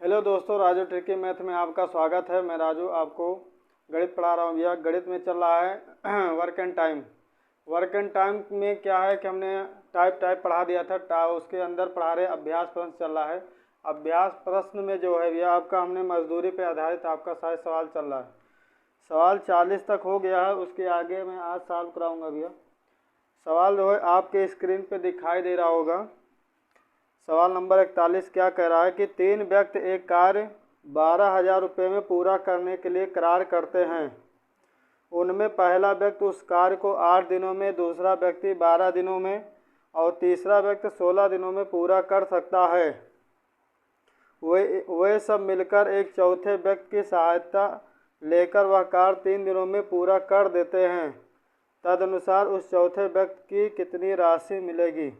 Hello दोस्तों, Raju tricky math में आपका स्वागत है। मैं राजू आपको गणित पढ़ा रहा हूँ। भैया गणित में चल रहा है work and time. Work and time में क्या है कि हमने टाइप पढ़ा दिया था। उसके अंदर पढ़ा रहे अभ्यास प्रश्न चल रहा है। अभ्यास प्रश्न में जो है भैया आपका हमने मजदूरी पे आधारित आपका शायद सवाल चल रहा है। सवाल 40 तक हो गया है, उसके आगे मैं आज सॉल्व कराऊँगा भैया। सवाल जो है आपके स्क्रीन पे दिखाई दे रहा होगा। सवाल नंबर 41 क्या कह रहा है कि 3 व्यक्ति एक कार्य 12,000 रुपये में पूरा करने के लिए करार करते हैं। उनमें पहला व्यक्ति उस कार्य को 8 दिनों में, दूसरा व्यक्ति 12 दिनों में और तीसरा व्यक्ति 16 दिनों में पूरा कर सकता है। वे सब मिलकर एक चौथे व्यक्ति की सहायता लेकर वह कार्य 3 दिनों में पूरा कर देते हैं। तदनुसार उस चौथे व्यक्ति की कितनी राशि मिलेगी।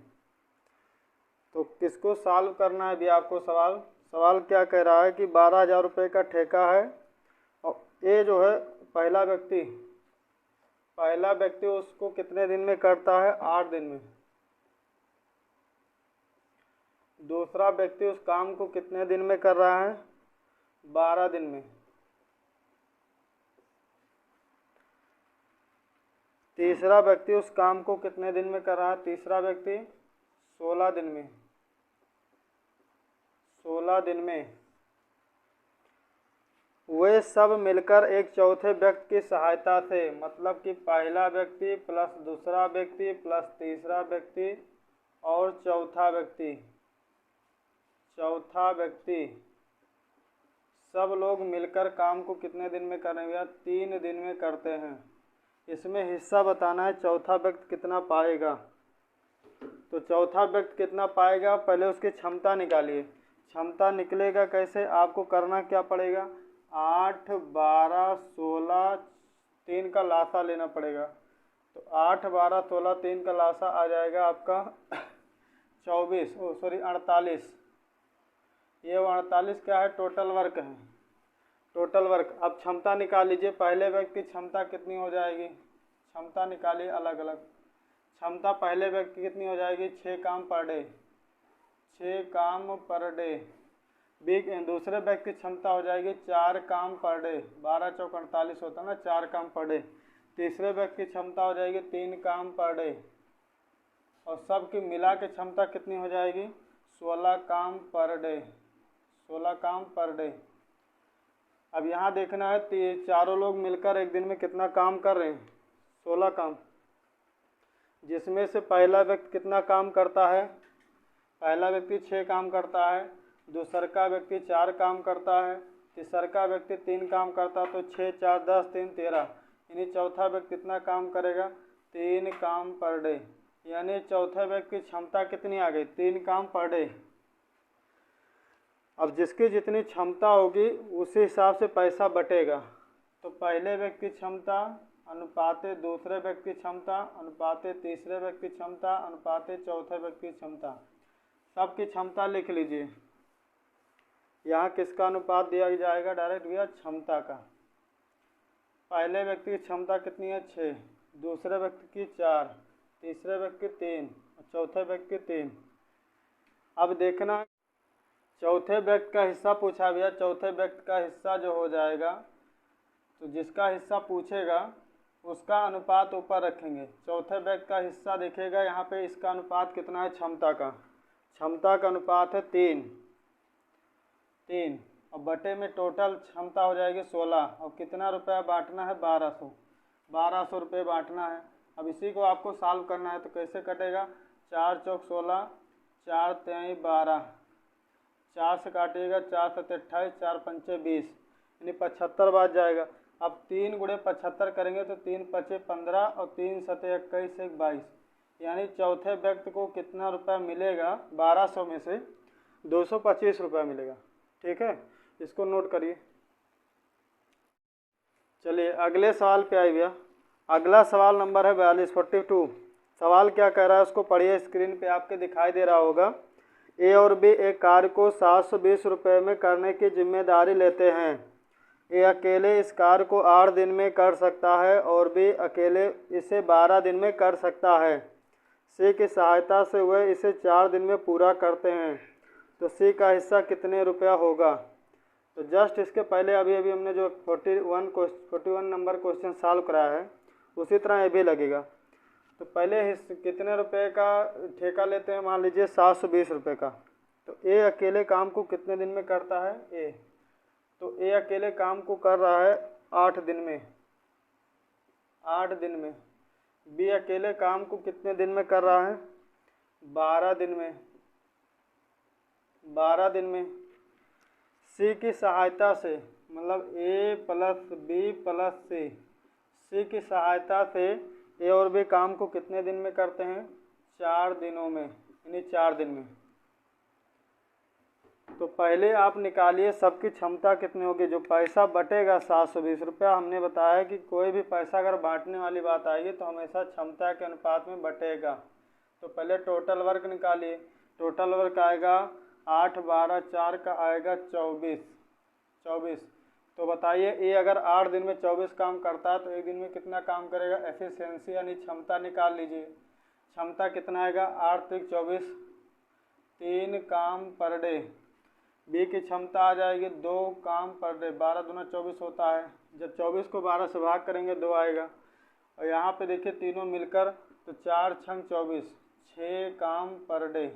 तो किसको सॉल्व करना है भी आपको। सवाल क्या कह रहा है कि 12,000 रुपये का ठेका है और ये जो है पहला व्यक्ति उसको कितने दिन में करता है, 8 दिन में। दूसरा व्यक्ति उस काम को कितने दिन में कर रहा है, 12 दिन में। तीसरा व्यक्ति उस काम को कितने दिन में कर रहा है, तीसरा व्यक्ति 16 दिन में। 16 दिन में वे सब मिलकर एक चौथे व्यक्ति की सहायता से, मतलब कि पहला व्यक्ति प्लस दूसरा व्यक्ति प्लस तीसरा व्यक्ति और चौथा व्यक्ति सब लोग मिलकर काम को कितने दिन में करेंगे, 3 दिन में करते हैं। इसमें हिस्सा बताना है चौथा व्यक्ति कितना पाएगा। तो चौथा व्यक्ति कितना पाएगा, पहले उसकी क्षमता निकालिए। क्षमता निकलेगा कैसे, आपको करना क्या पड़ेगा, 8, 12, 16, 3 का लासा लेना पड़ेगा। तो 8, 12, 16, 3 का लासा आ जाएगा आपका 48। ये 48 क्या है, टोटल वर्क है, टोटल वर्क। अब क्षमता निकाल लीजिए, पहले व्यक्ति की क्षमता कितनी हो जाएगी, क्षमता निकालिए अलग अलग। क्षमता पहले व्यक्ति की कितनी हो जाएगी, 6 काम पर डे, 6 काम पर डे। दूसरे व्यक्ति की क्षमता हो जाएगी 4 काम पर डे, 12 चौक 48 होता है ना, 4 काम पर डे। तीसरे व्यक्ति की क्षमता हो जाएगी 3 काम पर डे और सबकी मिला के क्षमता कितनी हो जाएगी, 16 काम पर डे, 16 काम पर डे। अब यहाँ देखना है चारों लोग मिलकर एक दिन में कितना काम कर रहे हैं, 16 काम। जिसमें से पहला व्यक्ति कितना काम करता है, पहला व्यक्ति 6 काम करता है, दूसरा का व्यक्ति 4 काम करता है, तीसरा का व्यक्ति 3 काम करता है। तो 6, 4, 10, 3, 13। यानी चौथा व्यक्ति कितना काम करेगा, 3 काम पर डे। यानी चौथे व्यक्ति की क्षमता कितनी आ गई, 3 काम पर डे। अब जिसकी जितनी क्षमता होगी उसी हिसाब से पैसा बटेगा। तो पहले व्यक्ति की क्षमता अनुपाते दूसरे व्यक्ति की क्षमता अनुपाते तीसरे व्यक्ति की क्षमता अनुपाते चौथे व्यक्ति की क्षमता, सबकी क्षमता लिख लीजिए। यहाँ किसका अनुपात दिया जाएगा, डायरेक्ट भैया क्षमता का। पहले व्यक्ति की क्षमता कितनी है, 6, दूसरे व्यक्ति की 4, तीसरे व्यक्ति की 3 और चौथे व्यक्ति की 3। अब देखना चौथे व्यक्ति का हिस्सा पूछा भैया। चौथे व्यक्ति का हिस्सा जो हो जाएगा, तो जिसका हिस्सा पूछेगा उसका अनुपात ऊपर रखेंगे। चौथे व्यक्ति का हिस्सा देखेगा यहाँ पे, इसका अनुपात कितना है, क्षमता का अनुपात है 3 और बटे में टोटल क्षमता हो जाएगी 16 और कितना रुपया बांटना है, 1200 रुपये बांटना है। अब इसी को आपको सॉल्व करना है। तो कैसे कटेगा, 4 चौक 16, 4 तेई 12, 4 से काटिएगा, 4 7 28, 4 पंचे 20, यानी 75 बात जाएगा। अब 3 गुणे 75 करेंगे तो 3 पचे 15 और 3 सते 21, 22। यानी चौथे व्यक्ति को कितना रुपया मिलेगा, 1200 में से 225 रुपया मिलेगा। ठीक है, इसको नोट करिए। चलिए अगले सवाल पे आइए भैया। अगला सवाल नंबर है 42। सवाल क्या कह रहा है उसको पढ़िए, स्क्रीन पे आपके दिखाई दे रहा होगा। ए और बी एक कार्य को 720 रुपये में करने की जिम्मेदारी लेते हैं। ए अकेले इस कार्य को 8 दिन में कर सकता है और बी अकेले इसे 12 दिन में कर सकता है। सी की सहायता से वह इसे 4 दिन में पूरा करते हैं। तो सी का हिस्सा कितने रुपया होगा। तो जस्ट इसके पहले अभी अभी हमने जो 41 नंबर क्वेश्चन सॉल्व कराया है उसी तरह ये भी लगेगा। तो पहले कितने रुपए का ठेका लेते हैं, मान लीजिए 720 रुपये का। तो ए अकेले काम को कितने दिन में करता है ए, तो ए अकेले काम को कर रहा है 8 दिन में, 8 दिन में। बी अकेले काम को कितने दिन में कर रहा है, 12 दिन में, 12 दिन में। सी की सहायता से, मतलब ए प्लस बी प्लस सी, सी की सहायता से ए और बी काम को कितने दिन में करते हैं, 4 दिनों में, यानी 4 दिन में। तो पहले आप निकालिए सबकी क्षमता कितनी होगी। जो पैसा बटेगा 720 रुपया, हमने बताया कि कोई भी पैसा अगर बांटने वाली बात आएगी तो हमेशा क्षमता के अनुपात में बटेगा। तो पहले टोटल वर्क निकालिए। टोटल वर्क आएगा 8 12 4 का आएगा 24। तो बताइए ए अगर 8 दिन में 24 काम करता है तो एक दिन में कितना काम करेगा। एफिशिएंसी यानी क्षमता निकाल लीजिए। क्षमता कितना आएगा, 8 3 24, 3 काम पर डे। बी की क्षमता आ जाएगी 2 काम पर डे, 12 दूना 24 होता है। जब 24 को 12 से भाग करेंगे 2 आएगा। और यहाँ पे देखिए तीनों मिलकर तो 4 छंग 24, 6 काम पर डे।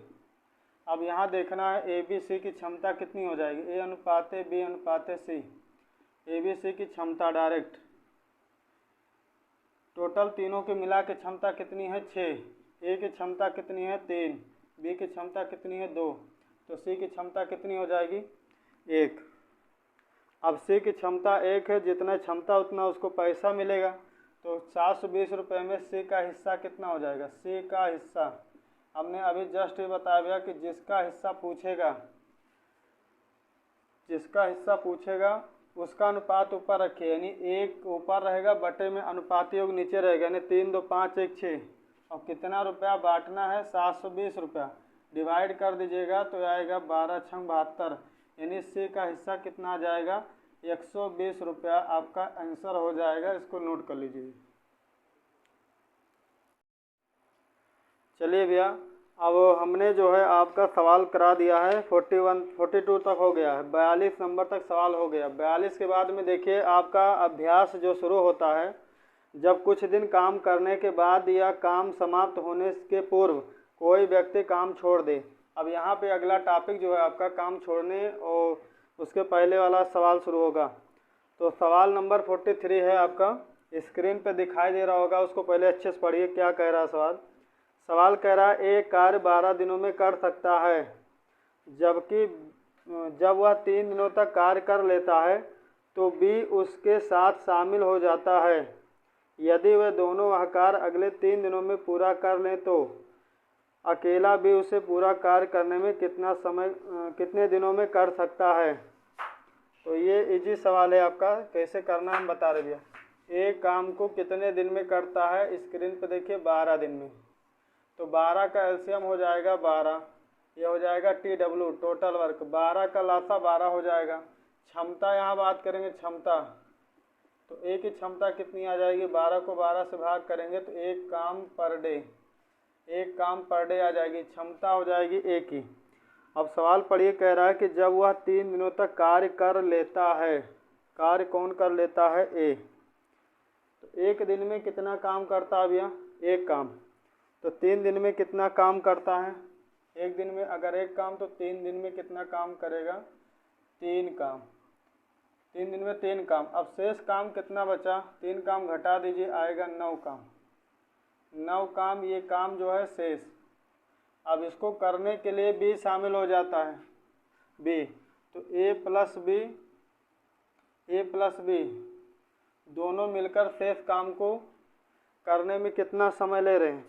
अब यहाँ देखना है ए बी सी की क्षमता कितनी हो जाएगी, ए अनुपाते B अनुपाते C. A B C की क्षमता डायरेक्ट टोटल तीनों के मिला के क्षमता कितनी है 6। ए की क्षमता कितनी है 3, बी की क्षमता कितनी है 2, तो सी की क्षमता कितनी हो जाएगी 1। अब सी की क्षमता 1 है, जितना क्षमता उतना उसको पैसा मिलेगा। तो 720 रुपये में सी का हिस्सा कितना हो जाएगा, सी का हिस्सा हमने अभी जस्ट ये बता दिया कि जिसका हिस्सा पूछेगा उसका अनुपात ऊपर रखिए, यानी 1 ऊपर रहेगा बटे में अनुपाती योग नीचे रहेगा, यानी 3 2 5 1 6। और कितना रुपया बांटना है 720 रुपया, डिवाइड कर दीजिएगा तो आएगा 12 छंग 72, यानी सी का हिस्सा कितना आ जाएगा 120 रुपया। आपका आंसर हो जाएगा, इसको नोट कर लीजिए। चलिए भैया, अब हमने जो है आपका सवाल करा दिया है 42 तक हो गया है, 42 नंबर तक सवाल हो गया। 42 के बाद में देखिए आपका अभ्यास जो शुरू होता है, जब कुछ दिन काम करने के बाद या काम समाप्त होने के पूर्व कोई व्यक्ति काम छोड़ दे। अब यहाँ पे अगला टॉपिक जो है आपका काम छोड़ने और उसके पहले वाला सवाल शुरू होगा। तो सवाल नंबर 43 है आपका, स्क्रीन पे दिखाई दे रहा होगा, उसको पहले अच्छे से पढ़िए क्या कह रहा है सवाल। सवाल कह रहा है एक कार्य 12 दिनों में कर सकता है, जबकि जब वह 3 दिनों तक कार्य कर लेता है तो बी उसके साथ शामिल हो जाता है। यदि वह दोनों वह कार्य अगले 3 दिनों में पूरा कर लें तो अकेला भी उसे पूरा कार्य करने में कितने दिनों में कर सकता है। तो ये इजी सवाल है आपका, कैसे करना हम बता रहे भैया। एक काम को कितने दिन में करता है, स्क्रीन पे देखिए 12 दिन में। तो 12 का एलसीएम हो जाएगा 12, ये हो जाएगा TW टोटल वर्क, 12 का लासा 12 हो जाएगा। क्षमता यहाँ बात करेंगे क्षमता, तो ए की क्षमता कितनी आ जाएगी, 12 को 12 से भाग करेंगे तो 1 काम पर डे, 1 काम पर डे आ जाएगी, क्षमता हो जाएगी ए की। अब सवाल पढ़िए, कह रहा है कि जब वह 3 दिनों तक कार्य कर लेता है, कार्य कौन कर लेता है ए। तो एक दिन में कितना काम करता है भैया, 1 काम। तो 3 दिन में कितना काम करता है, एक दिन में अगर 1 काम तो 3 दिन में कितना काम करेगा, 3 काम। 3 दिन में 3 काम। अब शेष काम कितना बचा, 3 काम घटा दीजिए आएगा 9 काम। 9 काम, ये काम जो है शेष। अब इसको करने के लिए बी शामिल हो जाता है, बी। तो ए प्लस बी दोनों मिलकर शेष काम को करने में कितना समय ले रहे हैं।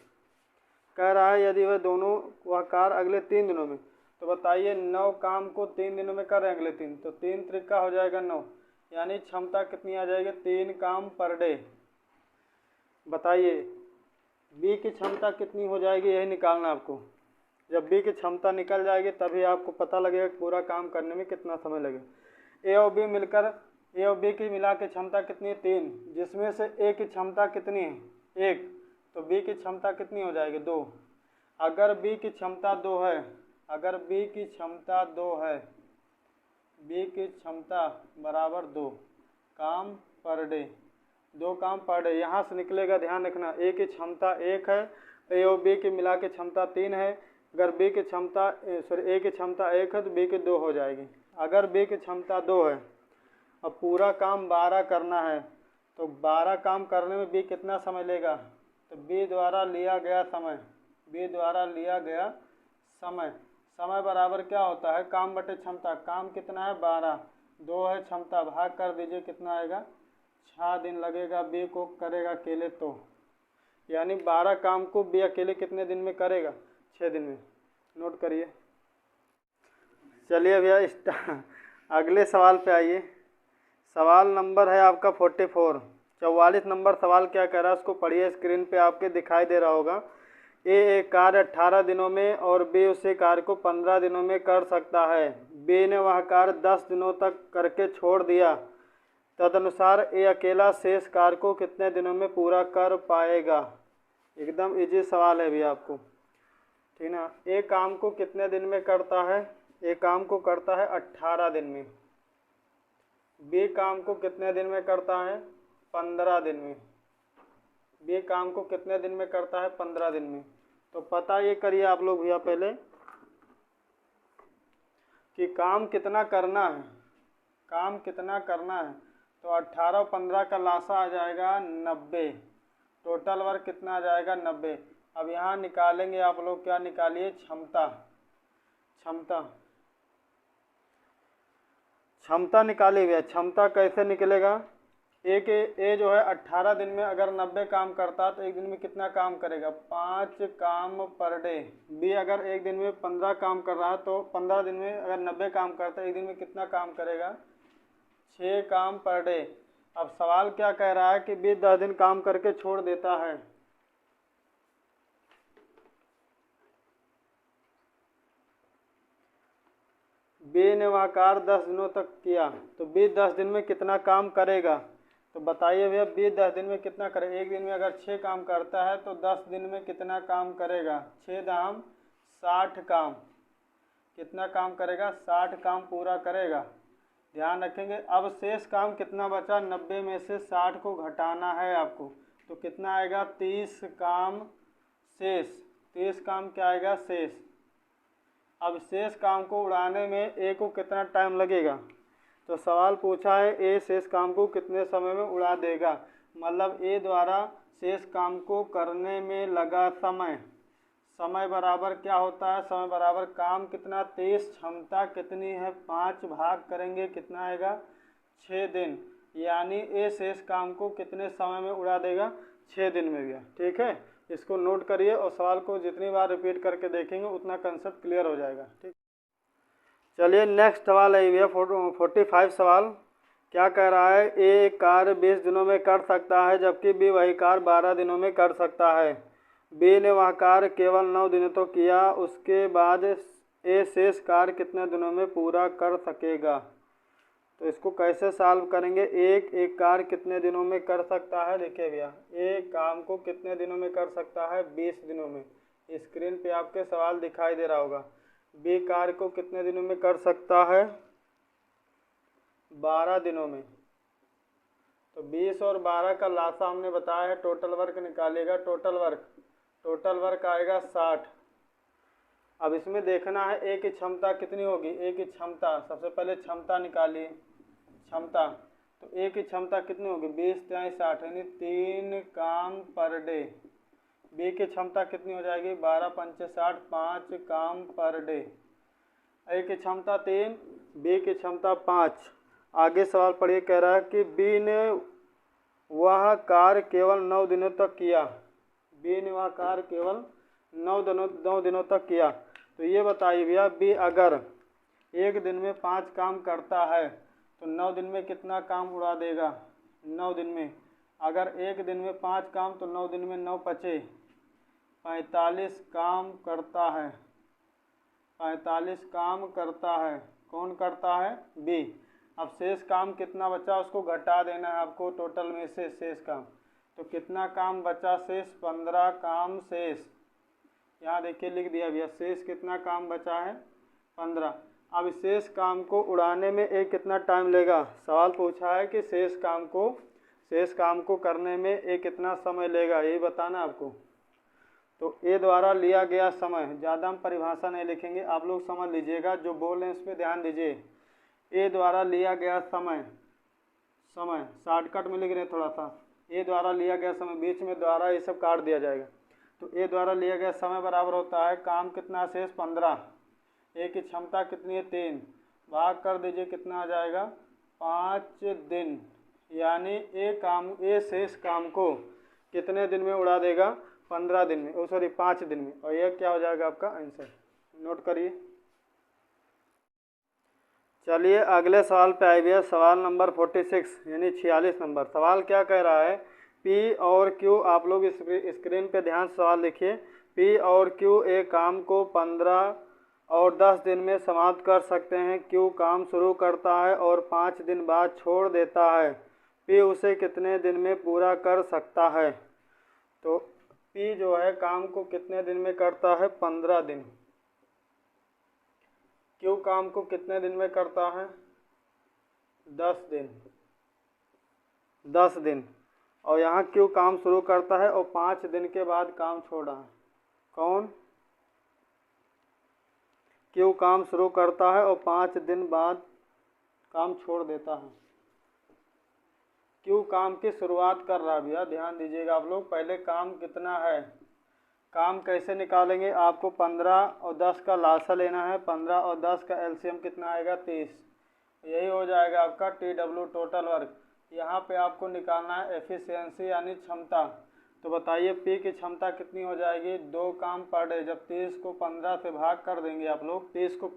कह रहा है यदि वह दोनों वह कार्य अगले 3 दिनों में, तो बताइए 9 काम को 3 दिनों में कर रहे हैं अगले 3, तो 3 त्रिका हो जाएगा 9, यानी क्षमता कितनी आ जाएगी 3 काम पर डे। बताइए बी की क्षमता कितनी हो जाएगी, यही निकालना आपको। जब बी की क्षमता निकल जाएगी तभी आपको पता लगेगा कि पूरा काम करने में कितना समय लगेगा। ए और बी मिलकर, ए और बी की मिला के क्षमता कितनी है 3, जिसमें से ए की क्षमता कितनी है 1, तो बी की क्षमता कितनी हो जाएगी 2। अगर बी की क्षमता 2 है, अगर बी की क्षमता 2 है बी की क्षमता बराबर 2 काम पर डे, 2 काम पर डे। यहाँ से निकलेगा, ध्यान रखना, ए की क्षमता 1 है, ए और बी की मिला के क्षमता 3 है। अगर बी की क्षमता ए की क्षमता 1 है तो बी की 2 हो जाएगी। अगर बी की क्षमता 2 है और पूरा काम 12 करना है तो 12 काम करने में बी कितना समय लेगा, तो बी द्वारा लिया गया समय, बी द्वारा लिया गया समय, समय बराबर क्या होता है, काम बटे क्षमता। काम कितना है 12, 2 है क्षमता, भाग कर दीजिए कितना आएगा, 6 दिन लगेगा बी को करेगा अकेले तो, यानी 12 काम को बी अकेले कितने दिन में करेगा, 6 दिन में। नोट करिए। चलिए भैया अगले सवाल पे आइए। सवाल नंबर है आपका 44, 44 नंबर सवाल क्या कह रहा है उसको पढ़िए, स्क्रीन पे आपके दिखाई दे रहा होगा। ए एक कार्य 18 दिनों में और बी उसी कार्य को 15 दिनों में कर सकता है। बी ने वह कार्य 10 दिनों तक करके छोड़ दिया, तदनुसार ए अकेला शेष कार्य को कितने दिनों में पूरा कर पाएगा। एकदम इजी सवाल है भैया आपको, ठीक ना। ए काम को कितने दिन में करता है, ए काम को करता है 18 दिन में। बी काम को कितने दिन में करता है, 15 दिन में। बी काम को कितने दिन में करता है, 15 दिन में। तो पता ये करिए आप लोग भैया पहले कि काम कितना करना है, काम कितना करना है। तो 18 और 15 का लासा आ जाएगा 90, टोटल वर्क कितना आ जाएगा 90। अब यहाँ निकालेंगे आप लोग, क्या निकालिए, क्षमता, क्षमता, क्षमता निकालिए भैया। क्षमता कैसे निकलेगा, ए जो है 18 दिन में अगर 90 काम करता तो एक दिन में कितना काम करेगा, 5 काम पर डे। बी अगर एक दिन में 15 काम कर रहा है तो 15 दिन में अगर 90 काम करता है एक दिन में कितना काम करेगा, 6 काम पर डे। अब सवाल क्या कह रहा है कि बी 10 दिन काम करके छोड़ देता है। बी ने वह कार्य 10 दिनों तक किया, तो बी 10 दिन में कितना काम करेगा। तो बताइए भैया बी 10 दिन में कितना करे। एक दिन में अगर 6 काम करता है तो 10 दिन में कितना काम करेगा, 6 दाम 60 काम, कितना काम करेगा, 60 काम पूरा करेगा। ध्यान रखेंगे। अब शेष काम कितना बचा, 90 में से 60 को घटाना है आपको, तो कितना आएगा, 30 काम शेष, 30 काम क्या आएगा, शेष। अब शेष काम को उड़ाने में ए को कितना टाइम लगेगा, तो सवाल पूछा है ए शेष काम को कितने समय में उड़ा देगा, मतलब ए द्वारा शेष काम को करने में लगा समय, समय बराबर क्या होता है, समय बराबर काम कितना 30, क्षमता कितनी है 5, भाग करेंगे कितना आएगा 6 दिन, यानी ए शेष काम को कितने समय में उड़ा देगा, 6 दिन में गया। ठीक है, इसको नोट करिए और सवाल को जितनी बार रिपीट करके देखेंगे उतना कंसेप्ट क्लियर हो जाएगा। ठीक, चलिए नेक्स्ट सवाल है भैया 45 सवाल क्या कह रहा है, ए कार्य 20 दिनों में कर सकता है जबकि बी वही कार्य 12 दिनों में कर सकता है। बी ने वह कार्य केवल 9 दिनों तो किया, उसके बाद ए शेष कार्य कितने दिनों में पूरा कर सकेगा। तो इसको कैसे सॉल्व करेंगे, एक कार्य कितने दिनों में कर सकता है। देखिए भैया एक काम को कितने दिनों में कर सकता है, 20 दिनों में। स्क्रीन पे आपके सवाल दिखाई दे रहा होगा। बी कार्य को कितने दिनों में कर सकता है, 12 दिनों में। तो 20 और 12 का लासा हमने बताया है, टोटल वर्क निकालेगा, टोटल वर्क आएगा 60। अब इसमें देखना है ए की क्षमता कितनी होगी, ए की क्षमता सबसे पहले क्षमता निकालिए, क्षमता। तो ए की क्षमता कितनी होगी, 20 × 60 यानी 3 काम पर डे। बी की क्षमता कितनी हो जाएगी, 12 × 5 = 60, 5 काम पर डे। ए की क्षमता 3, बी की क्षमता 5। आगे सवाल पढ़िए, कह रहा है कि बी ने वह कार्य केवल 9 दिनों तक किया, बी ने वह कार्य केवल 9 दिनों तक किया। तो ये बताइए भैया बी अगर एक दिन में 5 काम करता है तो 9 दिन में कितना काम उड़ा देगा, 9 दिन में। अगर एक दिन में 5 काम तो 9 दिन में 9 पचे 45 काम करता है, 45 काम करता है। कौन करता है, बी। अब शेष काम कितना बचा उसको घटा देना है आपको टोटल में से शेष काम। तो कितना काम बचा शेष, 15 काम शेष। यहाँ देखिए लिख दिया भैया शेष कितना काम बचा है, 15। अब शेष काम को उड़ाने में ए कितना टाइम लेगा। सवाल पूछा है कि शेष काम को करने में ए कितना समय लेगा, यही बताना आपको। तो ए द्वारा लिया गया समय, ज़्यादा हम परिभाषा नहीं लिखेंगे, आप लोग समझ लीजिएगा, जो बोल रहे हैं इस पर ध्यान दीजिए। ए द्वारा लिया गया समय शॉर्टकट में लिख रहे हैं थोड़ा सा। ए द्वारा लिया गया समय, बीच में द्वारा ये सब काट दिया जाएगा। तो ए द्वारा लिया गया समय बराबर होता है काम कितना शेष 15, ए की क्षमता कितनी है 3, भाग कर दीजिए कितना आ जाएगा 5 दिन। यानी ए शेष काम को कितने दिन में उड़ा देगा, 15 दिन में, 5 दिन में। और यह क्या हो जाएगा आपका आंसर, नोट करिए। चलिए अगले सवाल पे आइए, सवाल नंबर 46 यानी 46 नंबर। सवाल क्या कह रहा है, पी और क्यू, आप लोग स्क्रीन पे ध्यान से सवाल लिखिए। पी और क्यू एक काम को 15 और 10 दिन में समाप्त कर सकते हैं। क्यू काम शुरू करता है और 5 दिन बाद छोड़ देता है। पी उसे कितने दिन में पूरा कर सकता है। तो पी जो है काम को कितने दिन में करता है, 15 दिन। क्यू काम को कितने दिन में करता है, 10 दिन। और यहाँ क्यू काम शुरू करता है और 5 दिन के बाद काम छोड़ा है। कौन, क्यू काम शुरू करता है और 5 दिन बाद काम छोड़ देता है। क्यू काम की शुरुआत कर रहा है भैया, ध्यान दीजिएगा आप लोग। पहले काम कितना है, काम कैसे निकालेंगे, आपको 15 और 10 का लासा लेना है। 15 और 10 का एलसीएम कितना आएगा 30, यही हो जाएगा आपका TW टोटल वर्क। यहाँ पे आपको निकालना है एफिशिएंसी यानी क्षमता। तो बताइए पी की क्षमता कितनी हो जाएगी, 2 काम पर डे। जब 30 को 15 से भाग कर देंगे आप लोग, 30 को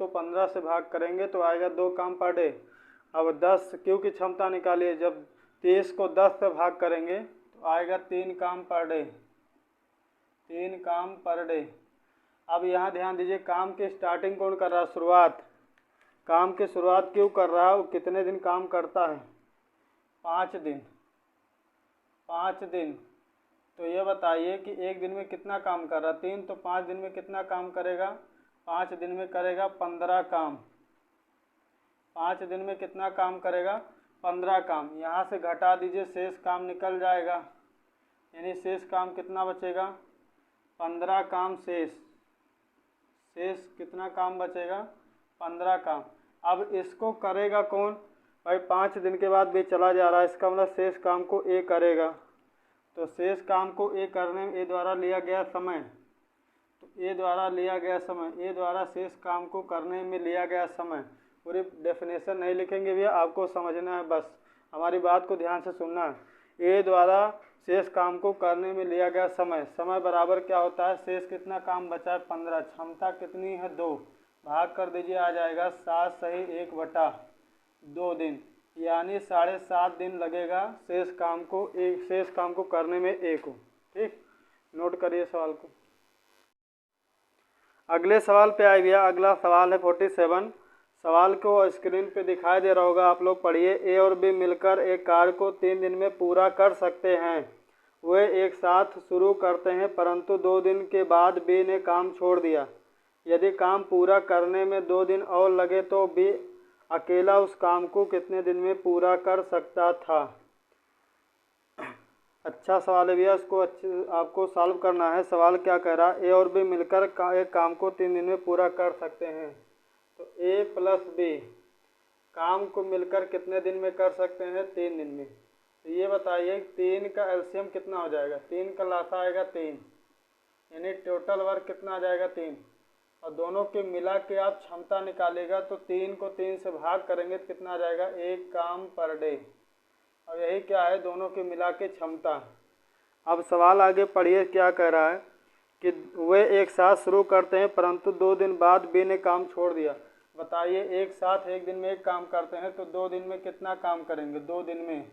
15 से भाग करेंगे तो आएगा 2 काम पर डे। अब 10 क्यू की क्षमता निकालिए, जब 30 को 10 से भाग करेंगे तो आएगा 3 काम पर डे, 3 काम पर डे। अब यहाँ ध्यान दीजिए, काम की स्टार्टिंग कौन कर रहा है, शुरुआत। काम की शुरुआत क्यों कर रहा है, वो कितने दिन काम करता है, 5 दिन। 5 दिन। तो ये बताइए कि एक दिन में कितना काम कर रहा है, 3, तो 5 दिन में कितना काम करेगा, 5 दिन में करेगा 15 काम। 5 दिन में कितना काम करेगा, 15 काम। यहाँ से घटा दीजिए, शेष काम निकल जाएगा। यानी शेष काम कितना बचेगा, 15 काम शेष कितना काम बचेगा, 15 काम। अब इसको करेगा कौन भाई, 5 दिन के बाद भी चला जा रहा है, इसका मतलब शेष काम को ए करेगा। तो शेष काम को ए करने में ए द्वारा लिया गया समय, तो ए द्वारा शेष काम को करने में लिया गया समय। पूरी डेफिनेशन नहीं लिखेंगे भैया, आपको समझना है, बस हमारी बात को ध्यान से सुनना है। ए द्वारा शेष काम को करने में लिया गया समय बराबर क्या होता है, शेष कितना काम बचा है 15, क्षमता कितनी है 2, भाग कर दीजिए आ जाएगा 7 सही 1/2 दिन। यानी 7.5 दिन लगेगा शेष काम को करने में ए को। ठीक, नोट करिए सवाल को। अगले सवाल पे आए भैया, अगला सवाल है 47। सवाल को स्क्रीन पे दिखाई दे रहा होगा, आप लोग पढ़िए। ए और बी मिलकर एक कार्य को 3 दिन में पूरा कर सकते हैं। वे एक साथ शुरू करते हैं परंतु 2 दिन के बाद बी ने काम छोड़ दिया। यदि काम पूरा करने में 2 दिन और लगे तो बी अकेला उस काम को कितने दिन में पूरा कर सकता था। अच्छा सवाल है भैया, इसको आपको सॉल्व करना है। सवाल क्या कह रहा है, ए और बी मिलकर एक काम को 3 दिन में पूरा कर सकते हैं। तो ए प्लस बी काम को मिलकर कितने दिन में कर सकते हैं, 3 दिन में। तो ये बताइए 3 का एलसीएम कितना हो जाएगा, 3 का लासा आएगा 3, यानी टोटल वर्क कितना आ जाएगा 3। और दोनों के मिला के आप क्षमता निकालेगा तो 3 को 3 से भाग करेंगे तो कितना आ जाएगा, 1 काम पर डे। अब यही क्या है, दोनों के मिला के क्षमता। अब सवाल आगे पढ़िए, क्या कह रहा है कि वे एक साथ शुरू करते हैं परंतु 2 दिन बाद बी ने काम छोड़ दिया। बताइए एक साथ एक दिन में एक काम करते हैं तो 2 दिन में कितना काम करेंगे, 2 दिन में।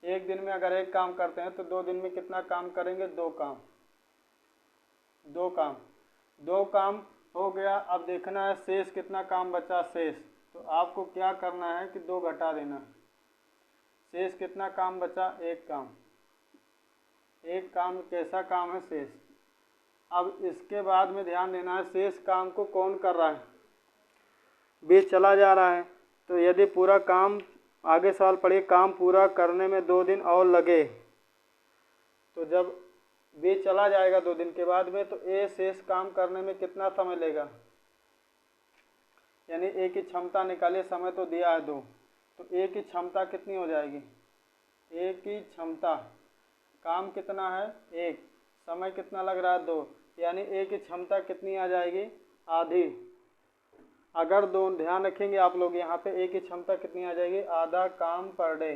एक दिन में अगर एक काम करते हैं तो 2 दिन में कितना काम करेंगे, 2 काम। 2 काम हो गया। अब देखना है शेष कितना काम बचा, शेष। तो आपको क्या करना है कि 2 घटा देना। शेष कितना काम बचा, 1 काम। 1 काम कैसा काम है, शेष। अब इसके बाद में ध्यान देना है शेष काम को कौन कर रहा है, बी चला जा रहा है। तो यदि पूरा काम, आगे सवाल पढ़िए, काम पूरा करने में 2 दिन और लगे, तो जब बी चला जाएगा 2 दिन के बाद में, तो ए शेष काम करने में कितना समय लेगा, यानी ए की क्षमता निकालिए, समय तो दिया है 2, तो ए की क्षमता कितनी हो जाएगी, ए की क्षमता, काम कितना है 1, समय कितना लग रहा है 2, यानी ए की क्षमता कितनी आ जाएगी, आधी। अगर दो, ध्यान रखेंगे आप लोग, यहाँ पे ए की क्षमता कितनी आ जाएगी, आधा काम पर डे,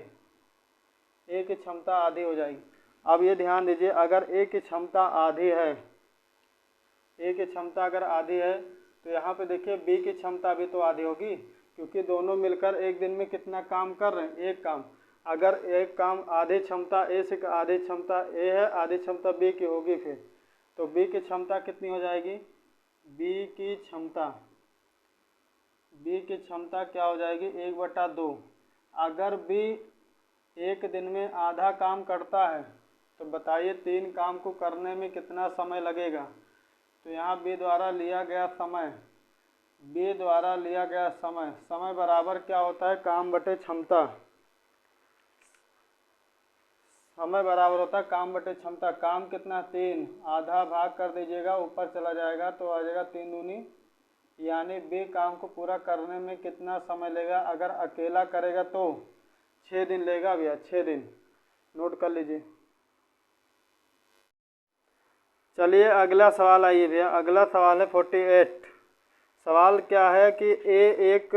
ए की क्षमता आधी हो जाएगी। अब ये ध्यान दीजिए, अगर ए की क्षमता आधी है, ए की क्षमता अगर आधी है, तो यहाँ पे देखिए बी की क्षमता भी तो आधी होगी, क्योंकि दोनों मिलकर एक दिन में कितना काम कर रहे हैं, एक काम। अगर एक काम आधी क्षमता ए से, आधी क्षमता ए है, आधी क्षमता बी की होगी, फिर तो बी की क्षमता कितनी हो जाएगी, बी की क्षमता क्या हो जाएगी, 1/2। अगर बी एक दिन में आधा काम करता है, तो बताइए 3 काम को करने में कितना समय लगेगा। तो यहाँ बी द्वारा लिया गया समय, समय बराबर क्या होता है, काम बटे क्षमता, समय बराबर होता है काम बटे क्षमता। काम कितना 3, आधा भाग कर दीजिएगा, ऊपर चला जाएगा तो आ जाएगा 3 दूनी, यानी बी काम को पूरा करने में कितना समय लेगा, अगर अकेला करेगा तो 6 दिन लेगा भैया, 6 दिन, नोट कर लीजिए। चलिए अगला सवाल आइए भैया, अगला सवाल है 48। सवाल क्या है कि ए एक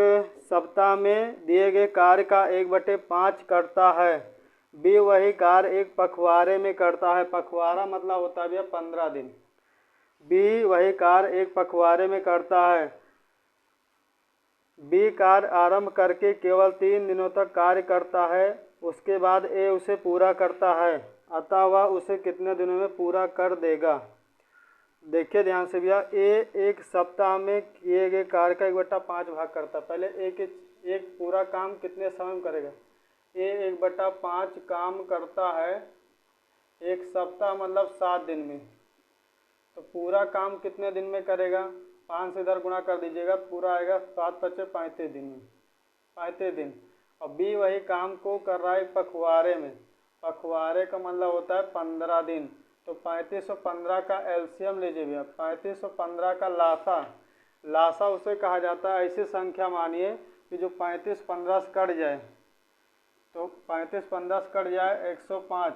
सप्ताह में दिए गए कार्य का 1/5 करता है, बी वही कार्य एक पखवाड़े में करता है, पखवाड़ा मतलब होता है भैया 15 दिन, बी वही कार्य एक पखवाड़े में करता है, बी कार्य आरंभ करके केवल 3 दिनों तक कार्य करता है, उसके बाद ए उसे पूरा करता है, अतः वह उसे कितने दिनों में पूरा कर देगा। देखिए ध्यान से भैया, ए एक सप्ताह में किए गए कार्य का 1/5 भाग करता है। पहले एक पूरा काम कितने समय में करेगा, ए 1/5 काम करता है एक सप्ताह मतलब 7 दिन में, तो पूरा काम कितने दिन में करेगा, 5 से इधर गुणा कर दीजिएगा, पूरा आएगा 7×5 35 दिन में, 35 दिन। और बी वही काम को कर रहा है पखवाड़े में, पखवाड़े का मतलब होता है 15 दिन, तो 35 और 15 का एलसीएम लीजिए भैया, 35 और 15 का लासा उसे कहा जाता है। ऐसी संख्या मानिए कि जो 35 15 से कट जाए, तो 35 15 से कट जाए 105,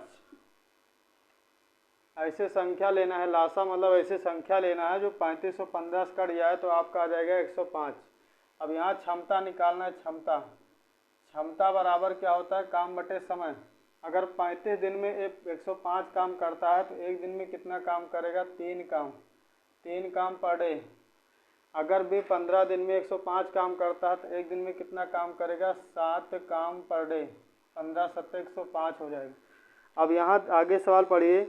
ऐसे संख्या लेना है, लासा मतलब ऐसी संख्या लेना है जो 35 और 15 से कट जाए, तो आपका आ जाएगा 105। अब यहाँ क्षमता निकालना है, क्षमता बराबर क्या होता है, काम बटे समय। अगर 35 दिन में 105 काम करता है, तो एक दिन में कितना काम करेगा, 3 काम पर डे। अगर भी 15 दिन में 105 काम करता है, तो एक दिन में कितना काम करेगा, 7 काम पर डे, 15 7 105 हो जाएगा। अब यहाँ आगे सवाल पढ़िए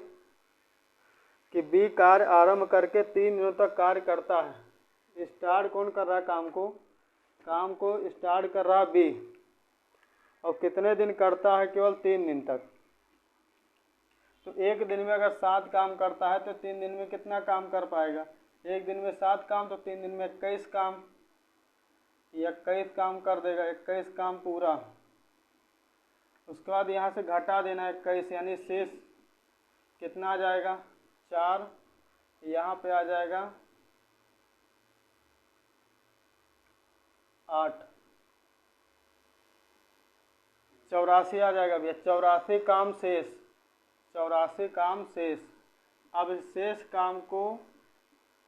कि बी कार्य आरंभ करके 3 दिनों तक कार्य करता है। स्टार्ट कौन कर रहा है काम को स्टार्ट कर रहा है बी, और कितने दिन करता है, केवल 3 दिन तक। तो एक दिन में अगर 7 काम करता है, तो 3 दिन में कितना काम कर पाएगा, एक दिन में 7 काम, तो 3 दिन में 21 काम, 21 काम कर देगा, 21 काम पूरा। उसके बाद यहाँ से घटा देना 21, यानी शेष कितना आ जाएगा, 4, यहाँ पे आ जाएगा 8, 84 आ जाएगा भैया, 84 काम शेष, 84 काम शेष। अब शेष काम को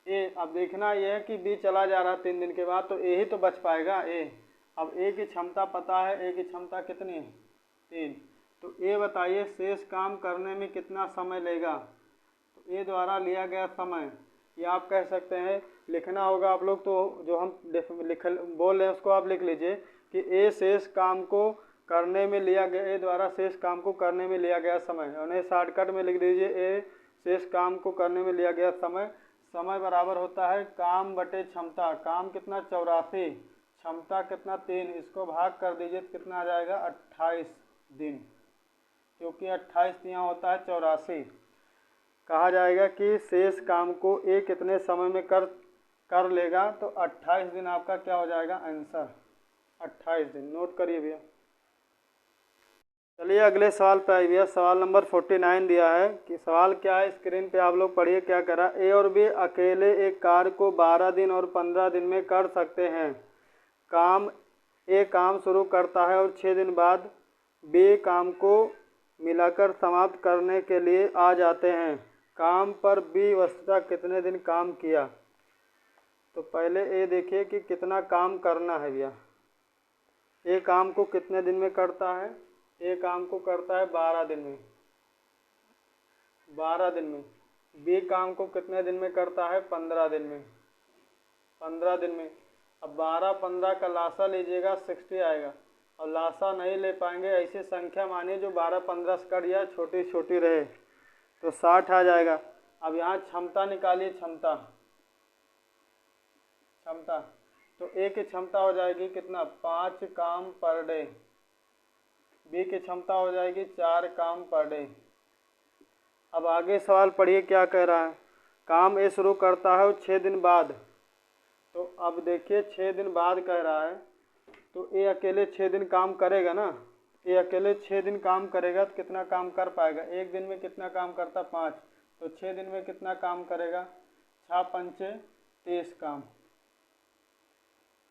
अब देखना यह है कि बी चला जा रहा है 3 दिन के बाद, तो ए ही तो बच पाएगा ए। अब ए की क्षमता पता है, ए की क्षमता कितनी है, 3, तो ए बताइए शेष काम करने में कितना समय लेगा। तो ए द्वारा लिया गया समय, ये आप कह सकते हैं, लिखना होगा आप लोग, तो जो हम बोल रहे हैं उसको आप लिख लीजिए कि ए शेष काम को करने में लिया गया, ए द्वारा शेष काम को करने में लिया गया समय, उन्हें शॉर्टकट में लिख दीजिए, ए शेष काम को करने में लिया गया समय बराबर होता है काम बटे क्षमता। काम कितना 84, क्षमता कितना 3, इसको भाग कर दीजिए तो कितना आ जाएगा 28 दिन, क्योंकि 28 यहाँ होता है 84। कहा जाएगा कि शेष काम को ए कितने समय में कर लेगा, तो 28 दिन आपका क्या हो जाएगा आंसर, 28 दिन। नोट करिए भैया। चलिए अगले सवाल पे आइए भैया। सवाल नंबर 49 दिया है कि सवाल क्या है, स्क्रीन पे आप लोग पढ़िए क्या करा। ए और बी अकेले एक कार्य को 12 दिन और 15 दिन में कर सकते हैं। ए काम शुरू करता है और 6 दिन बाद बी काम को मिलाकर समाप्त करने के लिए आ जाते हैं। काम पर बी वस्तुतः कितने दिन काम किया। तो पहले ए देखिए कि कितना काम करना है भैया। ए काम को कितने दिन में करता है, ए काम को करता है 12 दिन में, 12 दिन में। बी काम को कितने दिन में करता है, 15 दिन में, 15 दिन में। अब 12-15 का लासा लीजिएगा 60 आएगा, और लासा नहीं ले पाएंगे, ऐसी संख्या मानिए जो 12-15 से कट जाए, छोटी छोटी रहे, तो 60 आ जाएगा। अब यहाँ क्षमता निकालिए, क्षमता तो ए की क्षमता हो जाएगी कितना, 5 काम पर डे। बी की क्षमता हो जाएगी 4 काम पर डे। अब आगे सवाल पढ़िए क्या कह रहा है। काम ए शुरू करता है और 6 दिन बाद, तो अब देखिए 6 दिन बाद कह रहा है, तो ए अकेले 6 दिन काम करेगा ना। ए अकेले 6 दिन काम करेगा तो कितना काम कर पाएगा, एक दिन में कितना काम करता 5, तो 6 दिन में कितना काम करेगा, 6 पंचे 30 काम,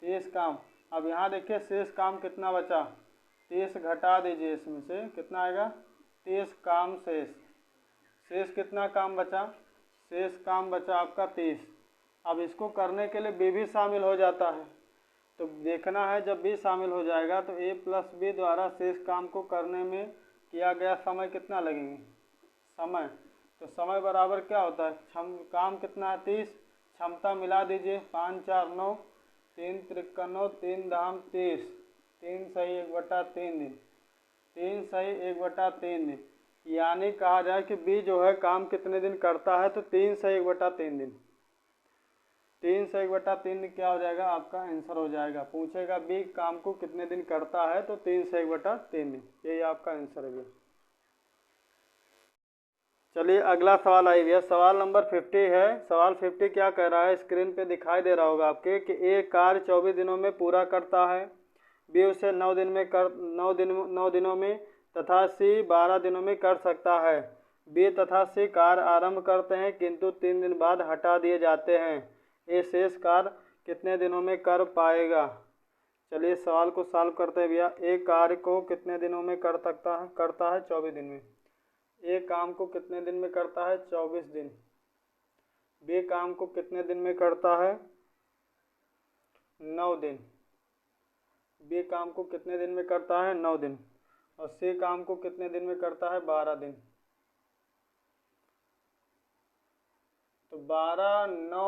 30 काम। अब यहाँ देखिए शेष काम कितना बचा, 30 घटा दीजिए, इसमें से कितना आएगा, 30 काम शेष कितना काम बचा, शेष काम बचा आपका 30। अब इसको करने के लिए बी भी शामिल हो जाता है, तो देखना है जब बी शामिल हो जाएगा तो ए प्लस बी द्वारा शेष काम को करने में किया गया समय कितना लगेंगे, समय। तो समय बराबर क्या होता है, काम कितना है 30, क्षमता मिला दीजिए, 5 4 9, 3 त्रिक्का 9, 3 धाम 30, 3 सही 1/3 दिन, 3 सही 1/3 दिन। यानी कहा जाए कि बी जो है काम कितने दिन करता है, तो 3 सही 1/3 दिन, 3 सही 1/3 दिन क्या हो जाएगा, आपका आंसर हो जाएगा। पूछेगा बी काम को कितने दिन करता है, तो 3 सही 1/3 दिन, यही आपका आंसर है भैया। चलिए अगला सवाल आई भैया। सवाल नंबर 50 है। सवाल 50 क्या कह रहा है, स्क्रीन पे दिखाई दे रहा होगा आपके कि ए कार्य 24 दिनों में पूरा करता है, बी उसे 9 दिनों में तथा सी 12 दिनों में कर सकता है। बी तथा सी कार्य आरंभ करते हैं किंतु 3 दिन बाद हटा दिए जाते हैं। ए शेष कार्य कितने दिनों में कर पाएगा। चलिए सवाल को सॉल्व करते हैं भैया। ए कार्य को कितने दिनों में करता है 24 दिन में। ए काम को कितने दिन में करता है, 24 दिन। बी काम को कितने दिन में करता है, 9 दिन। बी काम को कितने दिन में करता है, 9 दिन। और सी काम को कितने दिन में करता है, 12 दिन। तो 12 9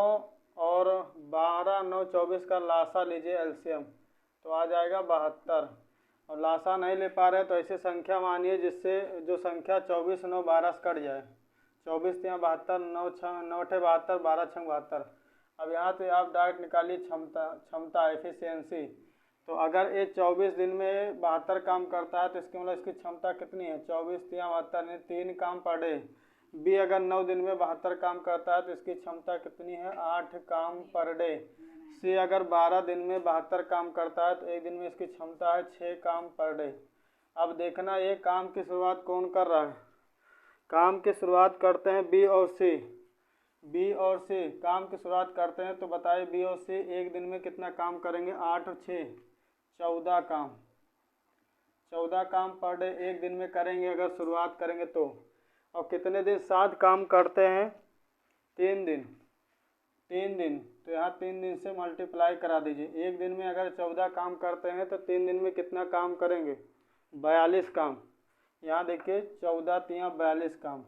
और 12 9 24 का लासा लीजिए एलसीएम, तो आ जाएगा 72। और लासा नहीं ले पा रहे तो ऐसी संख्या मानिए जिससे जो संख्या 24 9 12 से कट जाए। 24 यहाँ 72, 9 6 9 8 72, 12 6 72। अब यहाँ से आप डायरेक्ट निकालिए क्षमता एफिशिएंसी। तो अगर ये 24 दिन में 72 काम करता है तो इसके मतलब इसकी क्षमता कितनी है, 24 यहाँ 72, 3 काम पर डे। बी अगर 9 दिन में 72 काम करता है तो इसकी क्षमता कितनी है, 8 काम पर डे। सी अगर 12 दिन में 72 काम करता है तो एक दिन में इसकी क्षमता है 6 काम पर डे। अब देखना ये काम की शुरुआत कौन कर रहा है। काम की शुरुआत करते हैं बी और सी। बी और सी काम की शुरुआत करते हैं, तो बताइए बी और सी एक दिन में कितना काम करेंगे, 8 और 6 14 काम। 14 काम पर डे एक दिन में करेंगे अगर शुरुआत करेंगे तो। और कितने दिन साथ काम करते हैं, 3 दिन। 3 दिन तो यहाँ 3 दिन से मल्टीप्लाई करा दीजिए। एक दिन में अगर 14 काम करते हैं तो 3 दिन में कितना काम करेंगे, 42 काम। यहाँ देखिए 14 तिया 42 काम।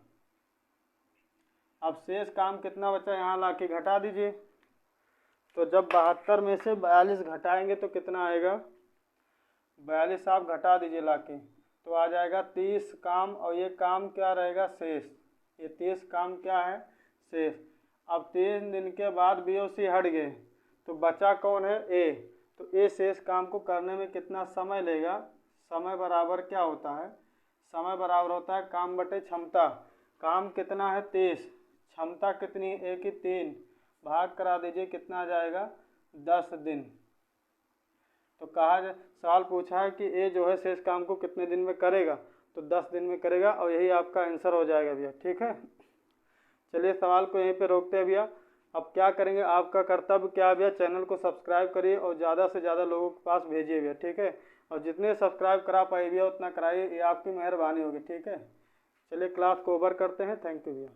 अब शेष काम कितना बचा, यहाँ ला के घटा दीजिए। तो जब 72 में से 42 घटाएंगे तो कितना आएगा, 42 आप घटा दीजिए ला के, तो आ जाएगा 30 काम। और ये काम क्या रहेगा, शेष। ये 30 काम क्या है, शेष। अब 3 दिन के बाद बी और सी हट गए तो बचा कौन है, ए। तो ए शेष काम को करने में कितना समय लेगा, समय बराबर क्या होता है, समय बराबर होता है काम बटे क्षमता। काम कितना है 30, क्षमता कितनी है ए की 3, भाग करा दीजिए कितना आ जाएगा 10 दिन। तो सवाल पूछा है कि ए जो है शेष काम को कितने दिन में करेगा, तो 10 दिन में करेगा और यही आपका आंसर हो जाएगा भैया। ठीक है, चलिए सवाल को यहीं पे रोकते हैं भैया। अब क्या करेंगे, आपका कर्तव्य क्या है भैया, चैनल को सब्सक्राइब करिए और ज़्यादा से ज़्यादा लोगों के पास भेजिए भैया। ठीक है, और जितने सब्सक्राइब करा पाए भैया उतना कराइए, ये आपकी मेहरबानी होगी। ठीक है, चलिए क्लास को ओवर करते हैं। थैंक यू भैया।